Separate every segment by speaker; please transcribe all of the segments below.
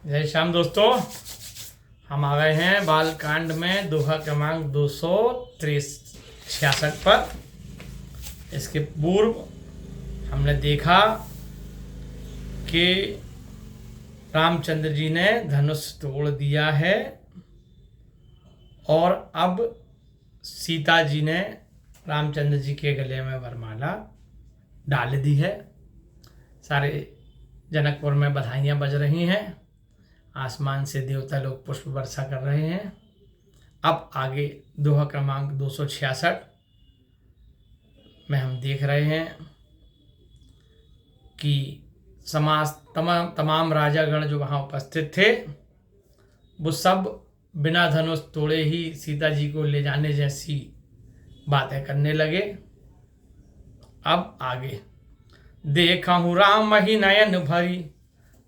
Speaker 1: जय श्याम दोस्तों, हम आ गए हैं बालकांड में दोहा क्रमांक 266 पर। इसके पूर्व हमने देखा कि रामचंद्र जी ने धनुष तोड़ दिया है और अब सीता जी ने रामचंद्र जी के गले में वरमाला डाल दी है। सारे जनकपुर में बधाइयाँ बज रही हैं, आसमान से देवता लोग पुष्प वर्षा कर रहे हैं। अब आगे दोहा क्रमांक 266 में हम देख रहे हैं कि तमाम राजागण जो वहाँ उपस्थित थे वो सब बिना धनुष तोड़े ही सीता जी को ले जाने जैसी बातें करने लगे। अब आगे देखहु राम ही नयन भरी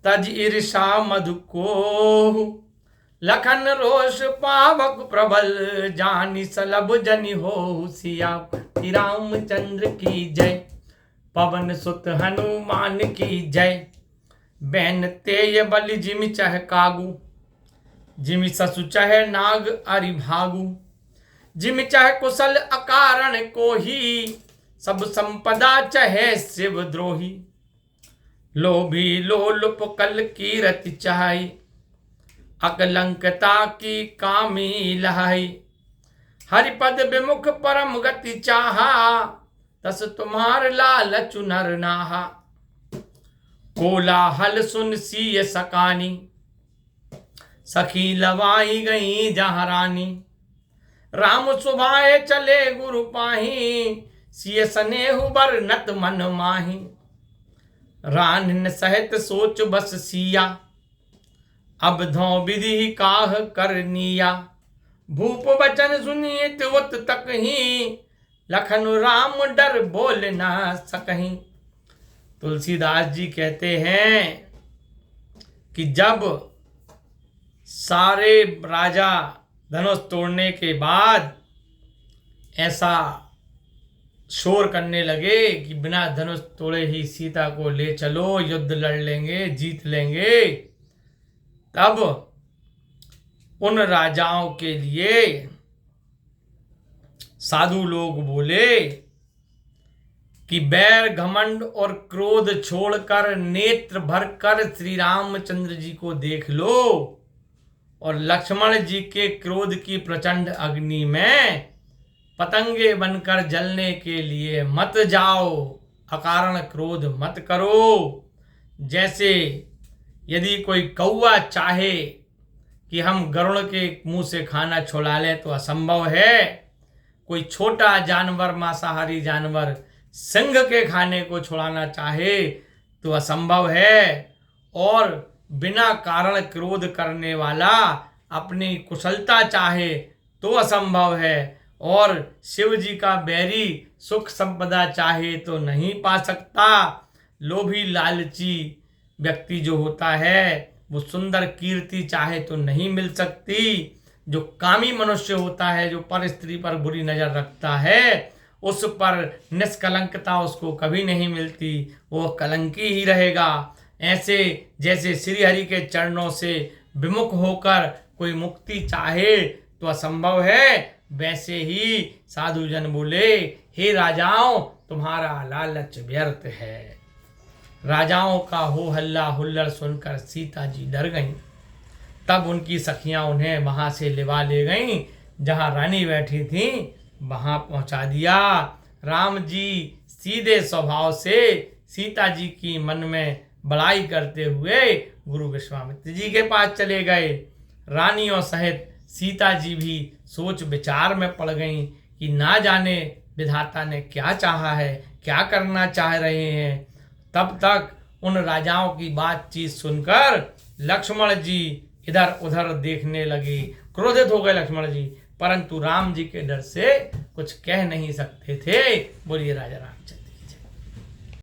Speaker 1: तज ईर्षा मधु को, लखन रोष पावक प्रबल जानि सलभ जनि हो सियापति रामचंद्र की जय। पवन सुत हनुमान की जय। बैन तेय बलि जिमि चह कागू, जिमि ससु चह नाग अरि भागू। जिमि चह कुशल अकारण को ही, सब संपदा चहे शिव द्रोही। लोभी लोलुप कल की रति चाही, अकलंकता की कामी लहाई। हरिपद विमुख परम गति चाहा, तस तुम्हार लालच नर नाहा। कोलाहल सुन सिय सकानी, सखी लवाई गई जहाँ रानी। राम सुभाए चले गुरु पाही, सिय स्नेहु बरनत मन माही। रान सहित सोच बस सिया, अब धौ विधि काह करनिया। भूप वचन सुनिए त्योत तक ही, लखन राम डर बोल ना सकहीं। तुलसीदास जी कहते हैं कि जब सारे राजा धनुष तोड़ने के बाद ऐसा शोर करने लगे कि बिना धनुष तोड़े ही सीता को ले चलो, युद्ध लड़ लेंगे, जीत लेंगे, तब उन राजाओं के लिए साधु लोग बोले कि बैर घमंड और क्रोध छोड़कर नेत्र भरकर श्री रामचंद्र जी को देख लो और लक्ष्मण जी के क्रोध की प्रचंड अग्नि में पतंगे बनकर जलने के लिए मत जाओ, अकारण क्रोध मत करो। जैसे यदि कोई कौवा चाहे कि हम गरुड़ के मुंह से खाना छुड़ा लें तो असंभव है। कोई छोटा जानवर, मांसाहारी जानवर सिंह के खाने को छुड़ाना चाहे तो असंभव है। और बिना कारण क्रोध करने वाला अपनी कुशलता चाहे तो असंभव है। और शिव जी का बैरी सुख संपदा चाहे तो नहीं पा सकता। लोभी लालची व्यक्ति जो होता है वो सुंदर कीर्ति चाहे तो नहीं मिल सकती। जो कामी मनुष्य होता है, जो पर स्त्री पर बुरी नजर रखता है, उस पर निष्कलंकता उसको कभी नहीं मिलती, वो कलंकी ही रहेगा। ऐसे जैसे श्री हरि के चरणों से विमुख होकर कोई मुक्ति चाहे तो असंभव है, वैसे ही साधु जन बोले हे राजाओं, तुम्हारा लालच व्यर्थ है। राजाओं का हो हल्ला हुल्लड़ सुनकर सीता जी डर गईं। तब उनकी सखियां उन्हें वहां से लिवा ले गईं, जहां रानी बैठी थी वहां पहुंचा दिया। राम जी सीधे स्वभाव से सीता जी की मन में बड़ाई करते हुए गुरु विश्वामित्र जी के पास चले गए। रानियों सहित सीता जी भी सोच विचार में पड़ गईं कि ना जाने विधाता ने क्या चाहा है, क्या करना चाह रहे हैं। तब तक उन राजाओं की बातचीत सुनकर लक्ष्मण जी इधर उधर देखने लगे। क्रोधित हो गए लक्ष्मण जी, परंतु राम जी के डर से कुछ कह नहीं सकते थे। बोलिए राजा रामचंद्र।